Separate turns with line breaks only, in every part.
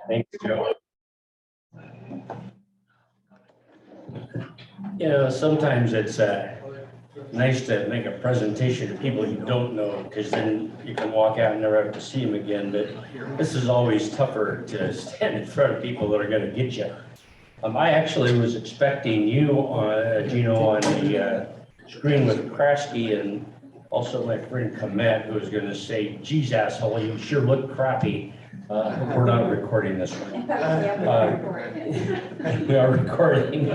Thank you, Joe. You know, sometimes it's nice to make a presentation to people you don't know, because then you can walk out and never have to see them again. But this is always tougher to stand in front of people that are going to get you. I actually was expecting you, Gino, on the screen with Krasky, and also my friend Komet, who was going to say, "Geez, asshole, you sure look crappy." We're not recording this one. We are recording.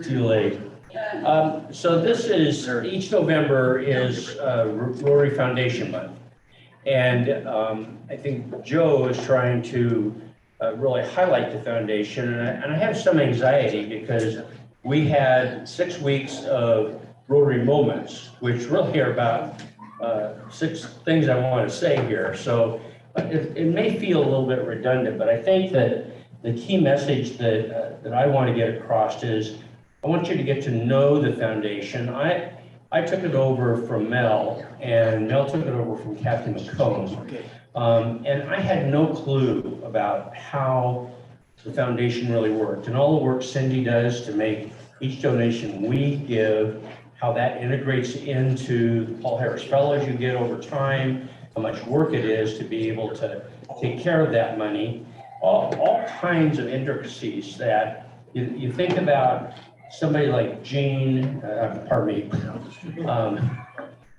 Too late. So this is, each November is Rotary Foundation Month. And I think Joe is trying to really highlight the foundation. And I have some anxiety because we had 6 weeks of Rotary Moments, which really are about 6 things I want to say here. So it may feel a little bit redundant, but I think that the key message that I want to get across is I want you to get to know the foundation. I took it over from Mel, and Mel took it over from Kathy McComb. And I had no clue about how the foundation really worked, and all the work Cindy does to make each donation we give, how that integrates into the Paul Harris Fellows you get over time, how much work it is to be able to take care of that money, all kinds of intricacies that you think about. Somebody like Gene,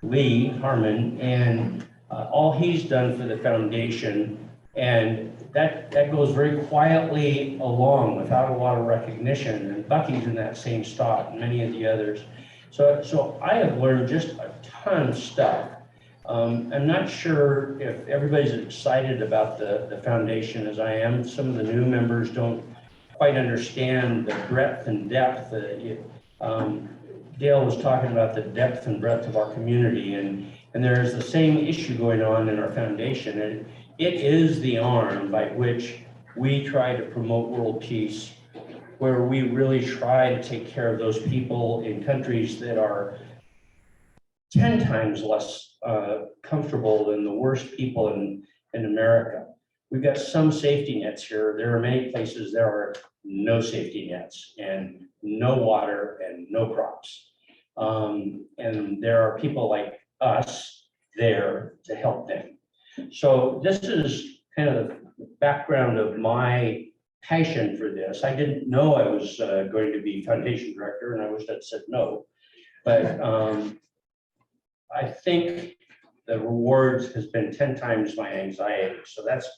Lee Harmon, and all he's done for the foundation, and that goes very quietly along without a lot of recognition. And Bucky's in that same spot, and many of the others. So I have learned just a ton of stuff. I'm not sure if everybody's excited about the foundation as I am. Some of the new members don't quite understand the breadth and depth. Dale was talking about the depth and breadth of our community, and there's the same issue going on in our foundation. And it is the arm by which we try to promote world peace, where we really try to take care of those people in countries that are 10 times less comfortable than the worst people in America. We've got some safety nets here. There are many places there are no safety nets and no water and no crops. And there are people like us there to help them. So this is kind of the background of my passion for this. I didn't know I was going to be foundation director, and I wish I'd said no. But I think the rewards has been 10 times my anxiety. So that's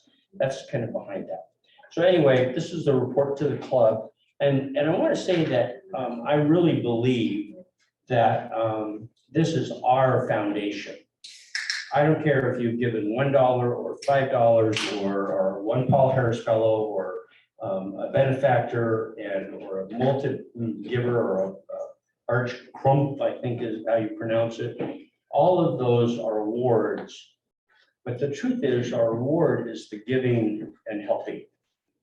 kind of behind that. So anyway, this is the report to the club. And I want to say that I really believe that this is our foundation. I don't care if you've given $1 or $5 or one Paul Harris Fellow or a benefactor or a multi-giver or a arch crump, I think is how you pronounce it. All of those are awards. But the truth is, our reward is the giving and helping.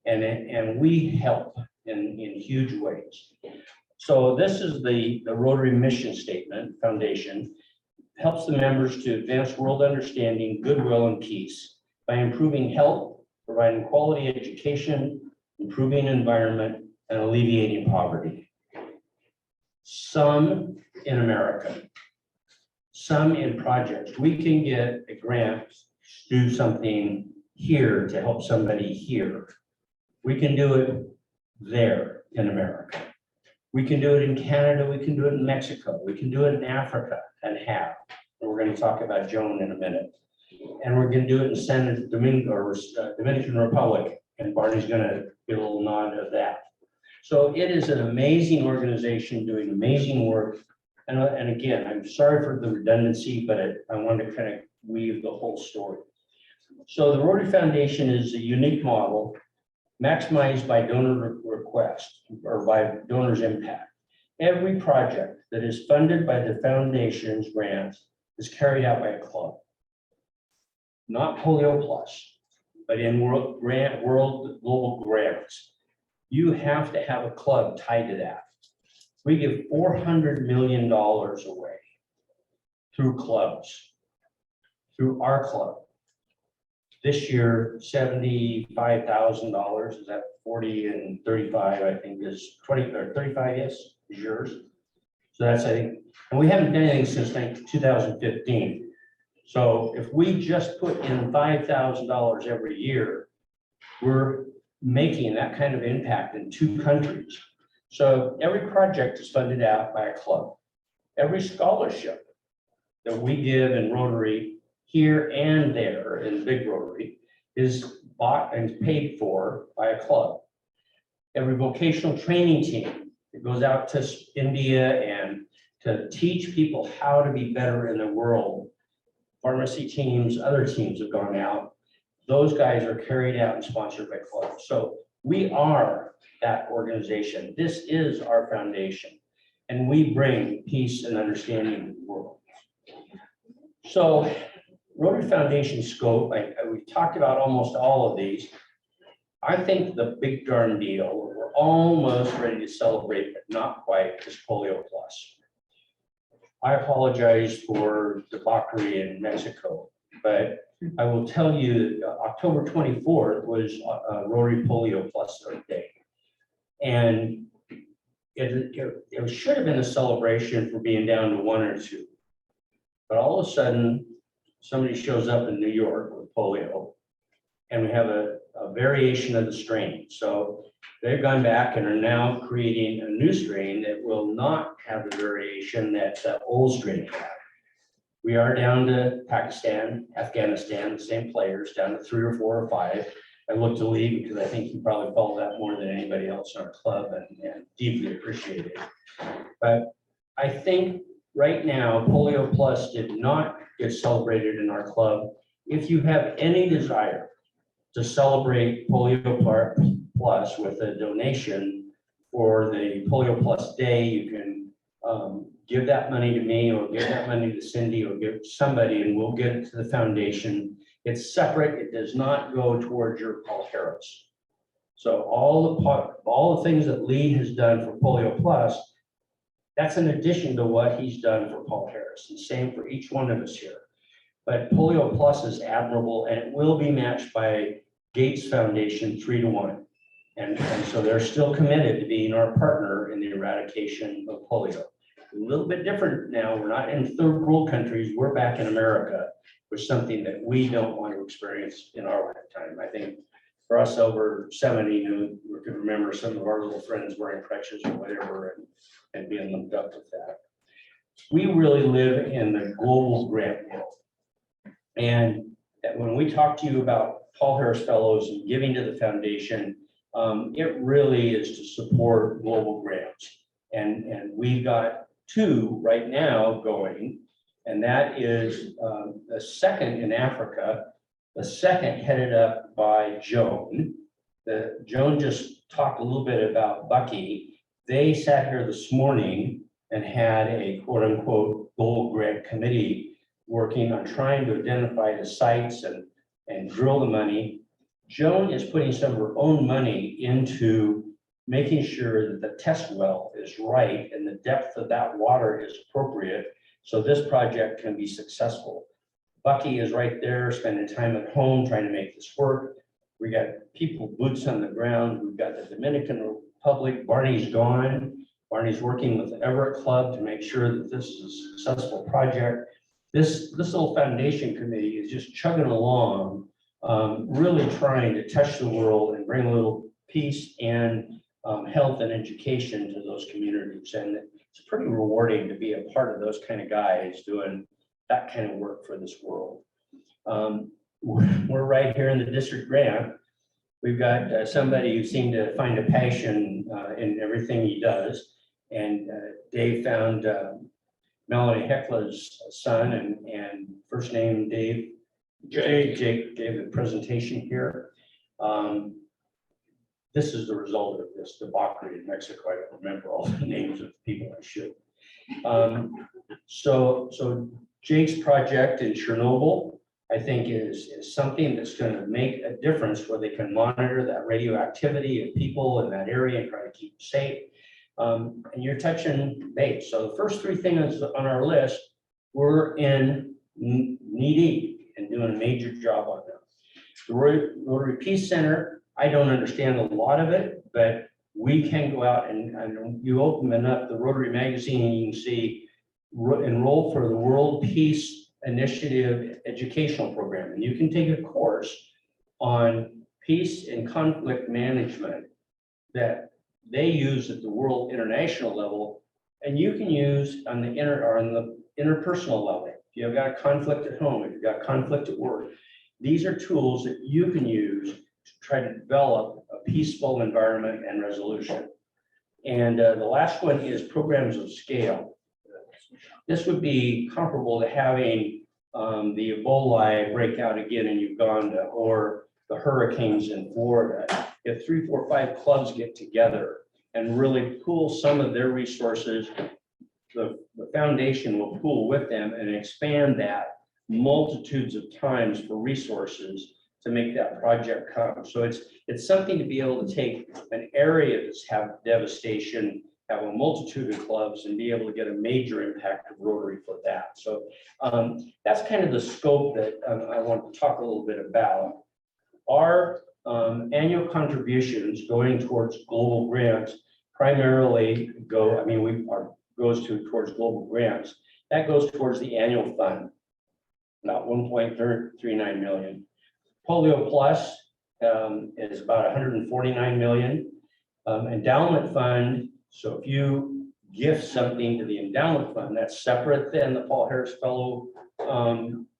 And we help in huge ways. So this is the Rotary mission statement foundation. Helps the members to advance world understanding, goodwill, and peace by improving health, providing quality education, improving environment, and alleviating poverty. Some in America, some in projects. We can get a grant, do something here to help somebody here. We can do it there in America. We can do it in Canada, we can do it in Mexico, we can do it in Africa and have. And we're going to talk about Joan in a minute. And we're going to do it in San Domingo or Dominican Republic, and Barney's going to get a little nod of that. So it is an amazing organization doing amazing work. And again, I'm sorry for the redundancy, but I wanted to kind of weave the whole story. So the Rotary Foundation is a unique model maximized by donor request or by donors' impact. Every project that is funded by the foundation's grants is carried out by a club. Not Polio Plus, but in world global grants. You have to have a club tied to that. We give $400 million away through clubs, through our club. This year, $75,000, is that 40 and 35, I think is 20 or 35, yes, is yours. So that's, I think, and we haven't done anything since 2015. So if we just put in $5,000 every year, we're making that kind of impact in 2 countries. So every project is funded out by a club. Every scholarship that we give in Rotary here and there in Big Rotary is bought and paid for by a club. Every vocational training team that goes out to India and to teach people how to be better in the world, pharmacy teams, other teams have gone out. Those guys are carried out and sponsored by clubs. So we are that organization. This is our foundation, and we bring peace and understanding to the world. So Rotary Foundation scope, we talked about almost all of these. I think the big darn deal, we're almost ready to celebrate, but not quite, is Polio Plus. I apologize for debauchery in Mexico, but I will tell you that October 24th was Rotary Polio Plus Day. And it should have been a celebration for being down to 1 or 2. But all of a sudden, somebody shows up in New York with polio, and we have a variation of the strain. So they've gone back and are now creating a new strain that will not have the variation that the old strain had. We are down to Pakistan, Afghanistan, the same players, down to 3 or 4 or 5. I looked to leave because I think you probably follow that more than anybody else in our club, and deeply appreciate it. But I think right now, Polio Plus did not get celebrated in our club. If you have any desire to celebrate Polio Plus with a donation for the Polio Plus Day, you can give that money to me, or give that money to Cindy, or give somebody, and we'll get it to the foundation. It's separate. It does not go towards your Paul Harris. So all the things that Lee has done for Polio Plus, that's in addition to what he's done for Paul Harris, and same for each one of us here. But Polio Plus is admirable, and it will be matched by Gates Foundation 3 to 1. And so they're still committed to being our partner in the eradication of polio. A little bit different now. We're not in third world countries. We're back in America with something that we don't want to experience in our lifetime. I think for us over 70 who could remember some of our little friends wearing crutches or whatever, and being lumped up with that. We really live in the global grant world. And when we talk to you about Paul Harris Fellows and giving to the foundation, it really is to support global grants. And we've got 2 right now going, and that is the second in Africa, the second headed up by Joan. Joan just talked a little bit about Bucky. They sat here this morning and had a quote unquote global grant committee working on trying to identify the sites and drill the money. Joan is putting some of her own money into making sure that the test well is right and the depth of that water is appropriate, so this project can be successful. Bucky is right there spending time at home trying to make this work. We got people, boots on the ground. We've got the Dominican Republic. Barney's gone. Barney's working with the Everett Club to make sure that this is a successful project. This little foundation committee is just chugging along, really trying to touch the world and bring a little peace and health and education to those communities. And it's pretty rewarding to be a part of those kind of guys doing that kind of work for this world. We're right here in the district grant. We've got somebody who seemed to find a passion in everything he does. And Dave found Melanie Hecla's son, and first name Dave. Jake gave the presentation here. This is the result of this debauchery in Mexico. I don't remember all the names of the people I should. So Jake's project in Chernobyl, I think is something that's going to make a difference where they can monitor that radioactivity of people in that area and try to keep safe. And you're touching base. So the first 3 things on our list, we're in knee deep and doing a major job on them. The Rotary Peace Center, I don't understand a lot of it, but we can go out and you open up the Rotary magazine and you can see enroll for the World Peace Initiative educational program. And you can take a course on peace and conflict management that they use at the world international level, and you can use on the interpersonal level. If you've got a conflict at home, if you've got conflict at work, these are tools that you can use to try to develop a peaceful environment and resolution. And the last one is programs of scale. This would be comparable to having the Ebola break out again in Uganda, or the hurricanes in Florida. If 3, 4, 5 clubs get together and really pool some of their resources, the foundation will pool with them and expand that multitudes of times for resources to make that project come. So it's something to be able to take an area that's had devastation, have a multitude of clubs, and be able to get a major impact of Rotary for that. So that's kind of the scope that I want to talk a little bit about. Our annual contributions going towards global grants primarily goes towards global grants. That goes towards the annual fund, about 1.39 million. Polio Plus is about 149 million. Endowment fund, so if you gift something to the endowment fund, that's separate than the Paul Harris Fellow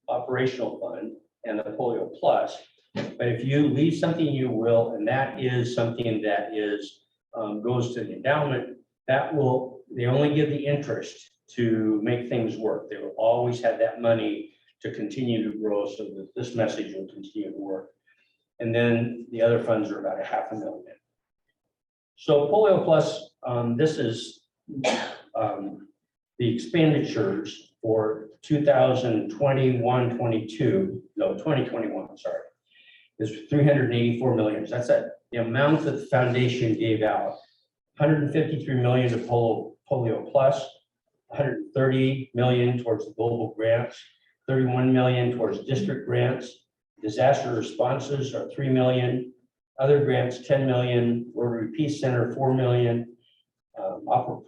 operational fund and the Polio Plus. But if you leave something, you will, and that is something that is goes to the endowment, they only give the interest to make things work. They will always have that money to continue to grow so that this message will continue to work. And then the other funds are about $500,000. So Polio Plus, this is the expenditures for 2021, sorry, is 384 million. That's the amount that the foundation gave out. 153 million to Polio Plus, 130 million towards the global grants, 31 million towards district grants. Disaster responses are 3 million. Other grants, 10 million. Rotary Peace Center, 4 million.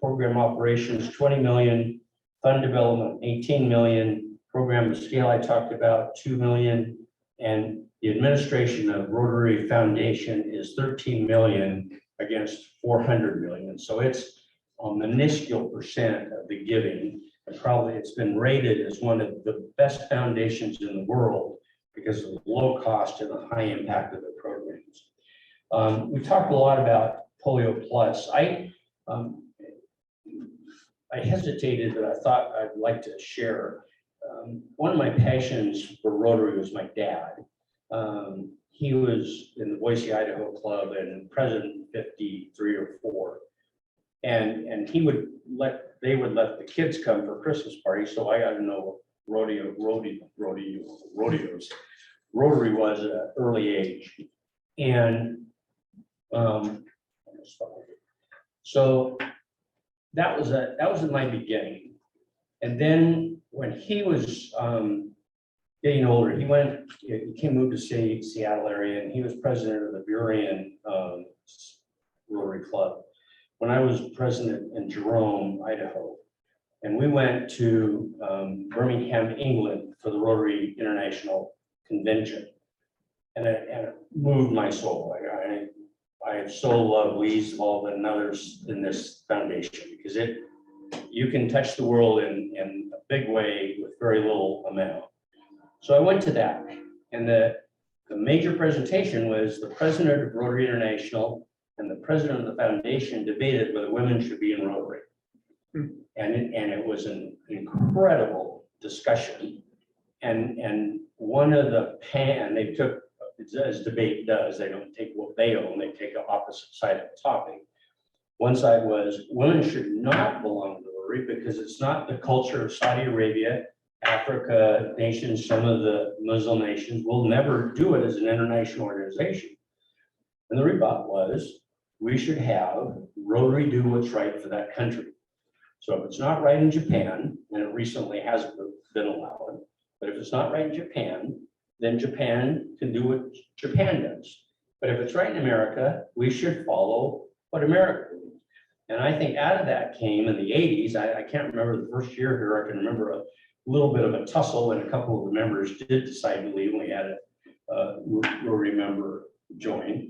Program operations, 20 million. Fund development, 18 million. Program of scale I talked about, 2 million. And the administration of Rotary Foundation is 13 million against 400 million. So it's a minuscule percent of the giving. And probably it's been rated as one of the best foundations in the world because of the low cost and the high impact of the programs. We talked a lot about Polio Plus. I hesitated, but I thought I'd like to share. One of my passions for Rotary was my dad. He was in the Boise, Idaho Club and president 53 or 4. And they would let the kids come for Christmas parties. So I got to know rodeos, Rotary was at an early age. And so that was in my beginning. And then when he was getting older, he moved to Seattle area, and he was president of the Burien Rotary Club. When I was president in Jerome, Idaho, and we went to Birmingham, England for the Rotary International Convention, and it moved my soul. I so love Lee Small and others in this foundation because you can touch the world in a big way with very little amount. So I went to that, and the major presentation was the president of Rotary International and the president of the foundation debated whether women should be in Rotary. And it was an incredible discussion. And one of they took, as debate does, they don't take what they own, they take the opposite side of the topic. One side was women should not belong to Rotary because it's not the culture of Saudi Arabia, Africa nations, some of the Muslim nations will never do it as an international organization. And the rebut was, we should have Rotary do what's right for that country. So if it's not right in Japan, and it recently hasn't been allowed, but if it's not right in Japan, then Japan can do what Japan does. But if it's right in America, we should follow what America did. And I think out of that came in the 80s. I can't remember the first year here. I can remember a little bit of a tussle, and a couple of the members did decide to leave. We had a Rotary member join.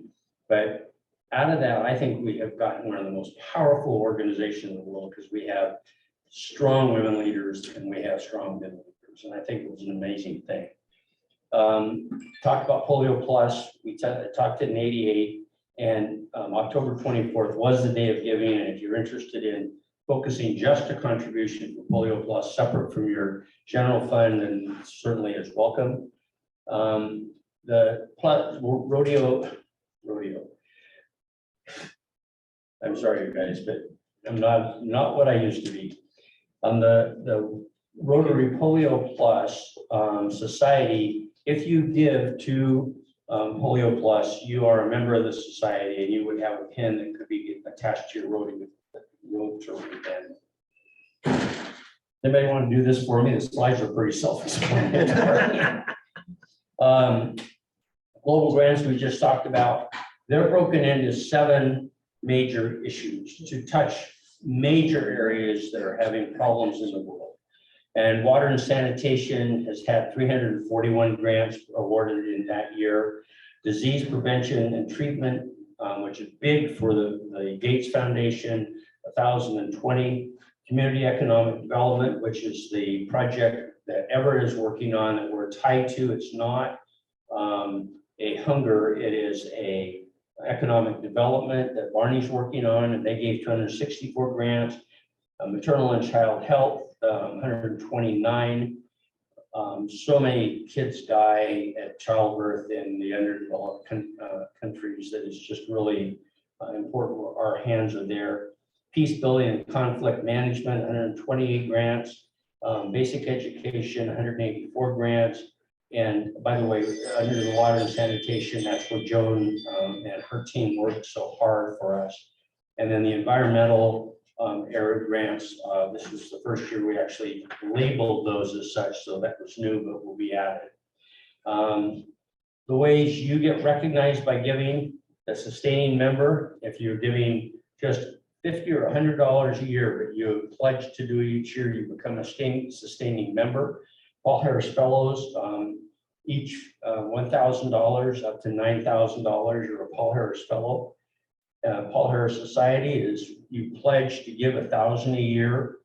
But out of that, I think we have gotten one of the most powerful organizations in the world, because we have strong women leaders and we have strong men leaders. And I think it was an amazing thing. Talked about Polio Plus. We talked it in '88, and October 24th was the day of giving. And if you're interested in focusing just a contribution for Polio Plus separate from your general fund, then certainly is welcome. The rodeo. I'm sorry, you guys, but I'm not what I used to be. On the Rotary Polio Plus Society, if you give to Polio Plus, you are a member of the society, and you would have a pin that could be attached to your Rotary band. Anybody want to do this for me? The slides are pretty self-explanatory. Global grants we just talked about, they're broken into 7 major issues to touch major areas that are having problems in the world. And water and sanitation has had 341 grants awarded in that year. Disease prevention and treatment, which is big for the Gates Foundation, 1,020. Community economic development, which is the project that Everett is working on that we're tied to. It's not a hunger, it is a economic development that Barney's working on, and they gave 264 grants. Maternal and child health, 129. So many kids die at childbirth in the underdeveloped countries that it's just really important. Our hands are there. Peace building and conflict management, 128 grants. Basic education, 184 grants. And by the way, under the water and sanitation, that's where Joan and her team worked so hard for us. And then the environmental area grants, this was the first year we actually labeled those as such, so that was new, but will be added. The ways you get recognized by giving, a sustaining member, if you're giving just $50 or $100 a year, but you pledge to do each year, you become a sustaining member. Paul Harris Fellows, each $1,000 up to $9,000, you're a Paul Harris Fellow. Paul Harris Society is you pledge to give $1,000 a year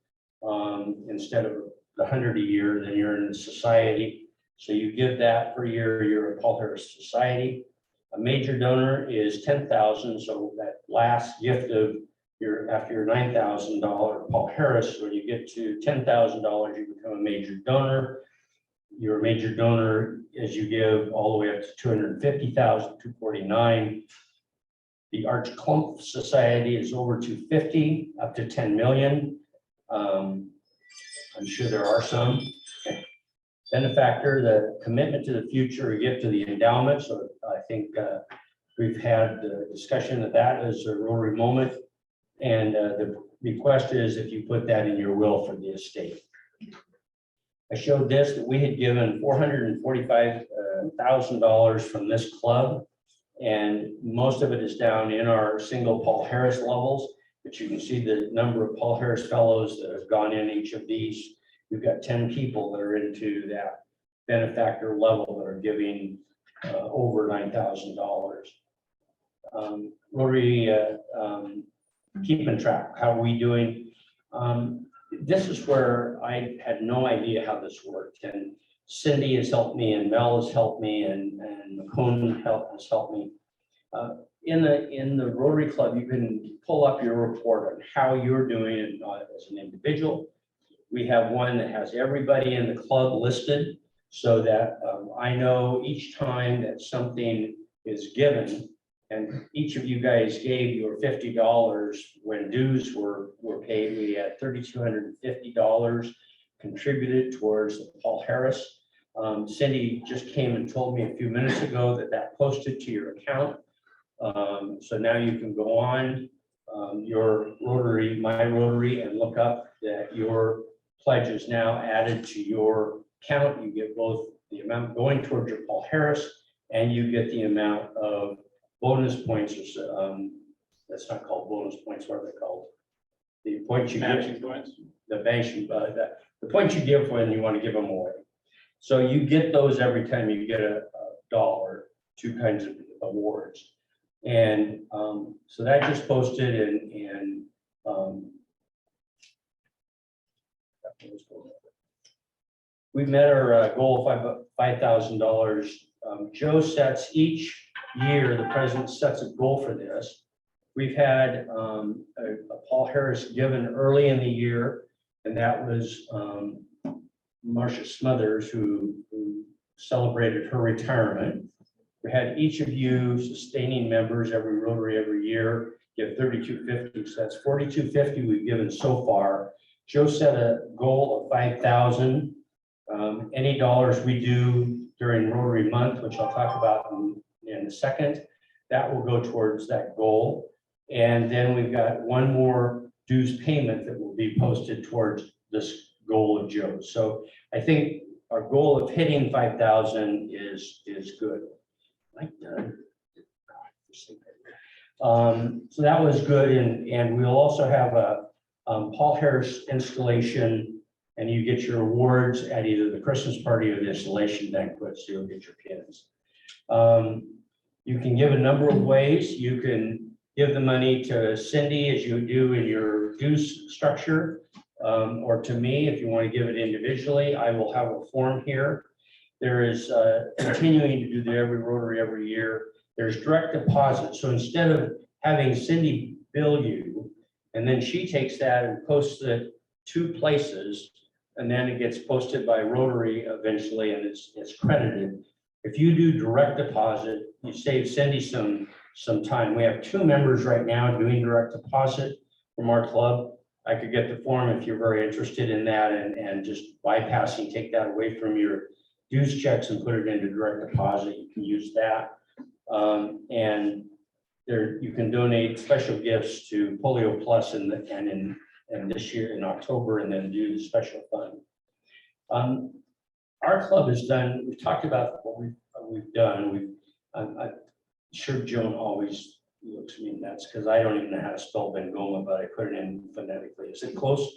instead of the $100 a year, then you're in the society. So you give that per year, you're a Paul Harris Society. A major donor is $10,000, so that last gift of after your $9,000 Paul Harris, when you get to $10,000, you become a major donor. You're a major donor as you give all the way up to 250,000, 249. The Arch Clump Society is over 250, up to 10 million. I'm sure there are some. Okay. Benefactor, the commitment to the future, a gift to the endowment. So I think we've had the discussion of that as a Rotary moment. And the request is if you put that in your will for the estate. I showed this, that we had given $445,000 from this club, and most of it is down in our single Paul Harris levels, but you can see the number of Paul Harris Fellows that have gone in each of these. We've got 10 people that are into that benefactor level that are giving over $9,000. Rotary keeping track, how are we doing? This is where I had no idea how this worked, and Cindy has helped me, and Mel has helped me, and McCone has helped me. In the Rotary Club, you can pull up your report on how you're doing it as an individual. We have one that has everybody in the club listed, so that I know each time that something is given. And each of you guys gave your $50 when dues were paid. We had $3,250 contributed towards the Paul Harris. Cindy just came and told me a few minutes ago that posted to your account. So now you can go on your Rotary, My Rotary, and look up that your pledge is now added to your account. You get both the amount going towards your Paul Harris, and you get the amount of bonus points, or that's not called bonus points, what are they called? The points you
Matching
give,
points.
the the points you give when you want to give them away. So you get those every time you get a dollar, two kinds of awards. And so that just posted and we met our goal of $5,000. Joe sets each year, the president sets a goal for this. We've had a Paul Harris given early in the year, and that was Marcia Smothers, who celebrated her retirement. We had each of you sustaining members, every Rotary every year, give $32.50. So that's $42.50 we've given so far. Joe set a goal of $5,000. Any dollars we do during Rotary Month, which I'll talk about in a second, that will go towards that goal. And then we've got one more dues payment that will be posted towards this goal of Joe's. So I think our goal of hitting 5,000 is good. Like so that was good, and we'll also have a Paul Harris installation, and you get your awards at either the Christmas party or the installation banquet, so you'll get your pins. You can give a number of ways. You can give the money to Cindy as you do in your dues structure, or to me if you want to give it individually. I will have a form here. There is continuing to do the every Rotary every year. There's direct deposit. So instead of having Cindy bill you, and then she takes that and posts it 2 places, and then it gets posted by Rotary eventually, and it's credited. If you do direct deposit, you save Cindy some time. We have 2 members right now doing direct deposit from our club. I could get the form if you're very interested in that, and just bypassing, take that away from your dues checks and put it into direct deposit. You can use that. And there you can donate special gifts to Polio Plus and this year in October, and then do the special fund. Our club has done, we've talked about what we've done. I'm sure Joan always looks at me nuts because I don't even know how to spell Bengoma, but I put it in phonetically. Is it close?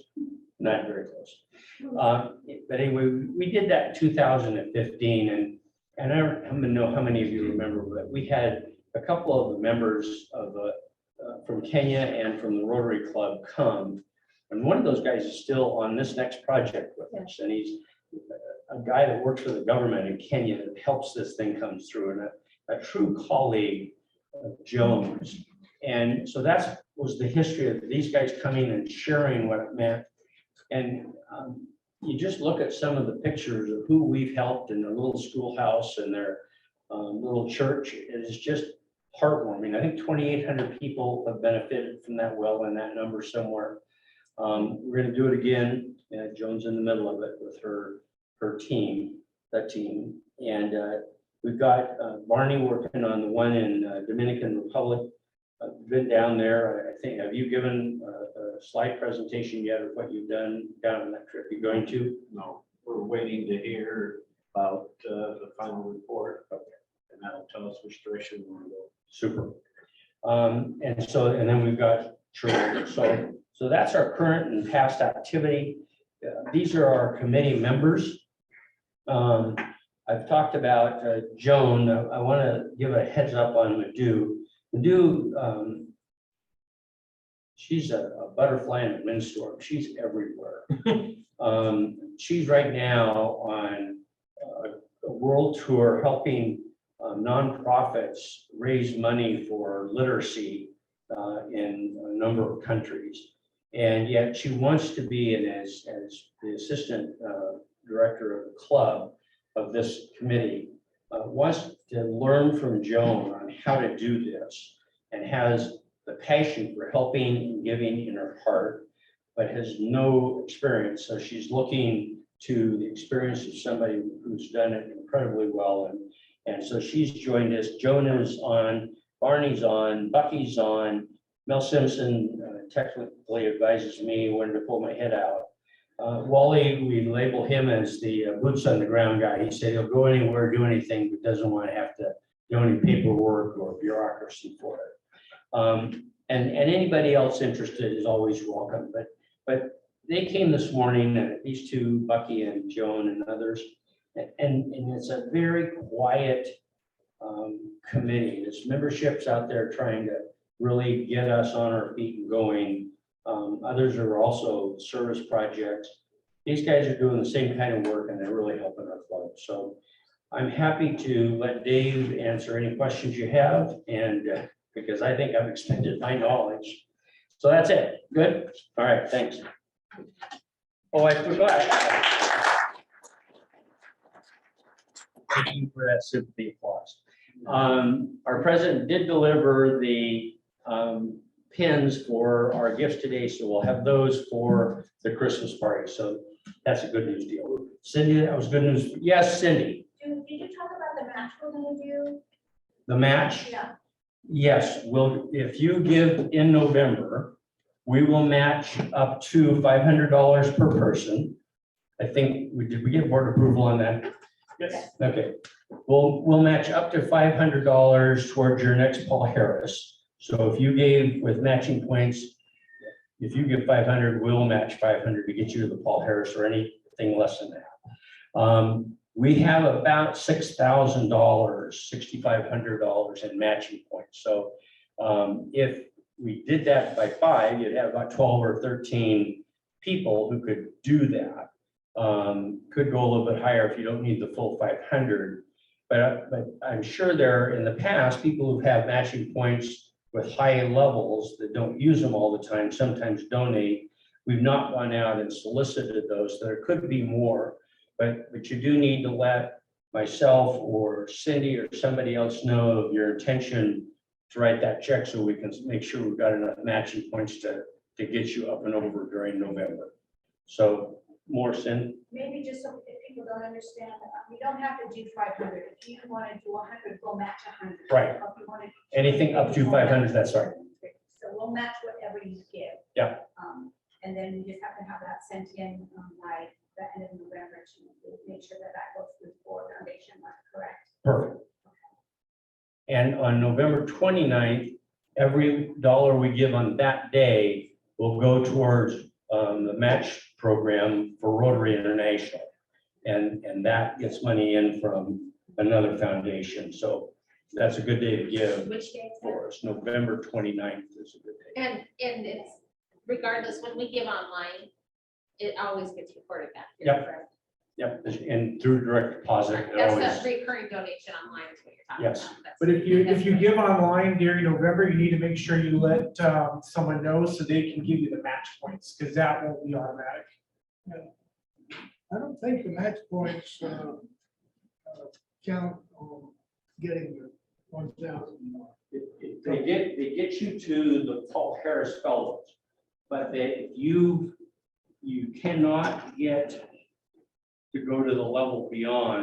Not very close. But anyway, we did that in 2015, and I don't know how many of you remember, but we had a couple of the members of from Kenya and from the Rotary Club come, and one of those guys is still on this next project with us, and he's a guy that works for the government in Kenya that helps this thing come through, and a true colleague of Jones. And so that was the history of these guys coming and sharing what it meant. And you just look at some of the pictures of who we've helped in their little schoolhouse and their little church. It is just heartwarming. I think 2,800 people have benefited from that well, in that number somewhere. We're going to do it again. Joan's in the middle of it with her team, and we've got Barney working on the one in Dominican Republic. I've been down there. I think, have you given a slide presentation yet of what you've done down on that trip? You're going to?
No, we're waiting to hear about the final report. Okay. And that'll tell us which direction we're going to go.
Super. And then we've got children. So that's our current and past activity. These are our committee members. I've talked about Joan. I want to give a heads up on Madhu. Madhu, she's a butterfly in a windstorm. She's everywhere. She's right now on a world tour helping nonprofits raise money for literacy in a number of countries. And yet she wants to be, and as the assistant director of the club of this committee, wants to learn from Joan on how to do this, and has the passion for helping and giving in her heart, but has no experience. So she's looking to the experience of somebody who's done it incredibly well. And so she's joined us. Joan is on, Barney's on, Bucky's on, Mel Simpson technically advises me when to pull my head out. Wally, we label him as the boots on the ground guy. He said he'll go anywhere, do anything, but doesn't want to have to do any paperwork or bureaucracy for it. And anybody else interested is always welcome. But they came this morning, these two, Bucky and Joan and others, and it's a very quiet committee. There's memberships out there trying to really get us on our feet and going. Others are also service projects. These guys are doing the same kind of work and they're really helping our club. So I'm happy to let Dave answer any questions you have, and because I think I've expended my knowledge. So that's it. Good? All right, thanks. Oh, I forgot. Thank you for that sympathy applause. Our president did deliver the pins for our gifts today, so we'll have those for the Christmas party. So that's a good news deal. Cindy, that was good news. Yes, Cindy.
Did you talk about the match we're gonna do?
The match?
Yeah.
Yes, well, if you give in November, we will match up to $500 per person. I think did we get board approval on that?
Yes.
Okay, we'll match up to $500 towards your next Paul Harris. So if you gave with matching points, if you give 500, we'll match 500 to get you to the Paul Harris or anything less than that. We have about $6,000, $6,500 in matching points. So if we did that by 5, you'd have about 12 or 13 people who could do that. Could go a little bit higher if you don't need the full 500. But I'm sure there in the past, people who have matching points with high levels that don't use them all the time, sometimes donate. We've not gone out and solicited those. There could be more, but you do need to let myself or Cindy or somebody else know of your intention to write that check so we can make sure we've got enough matching points to get you up and over during November. So more, Cindy?
Maybe just so if people don't understand, you don't have to do 500. If you want to do 100, we'll match 100.
Right.
If you want to do
Anything up to 500, that's right.
So we'll match whatever you give.
Yeah.
And then you just have to have that sent in by the end of November to make sure that that goes through for foundation, that's correct.
Perfect. And on November 29th, every dollar we give on that day will go towards the match program for Rotary International. And that gets money in from another foundation. So that's a good day to give
Which day is that?
for us. November 29th is a good day.
And it's regardless, when we give online, it always gets reported back. here,
Yep.
correct?
Yep, and through direct deposit. it
That's
always-
that recurring donation online is what you're talking
Yes.
about. That's-
But if you give online during November, you need to make sure you let someone know so they can give you the match points, because that won't be automatic.
I don't think the match points count on getting your 1,000 more.
They get you to the Paul Harris Fellows, but you cannot get to go to the level beyond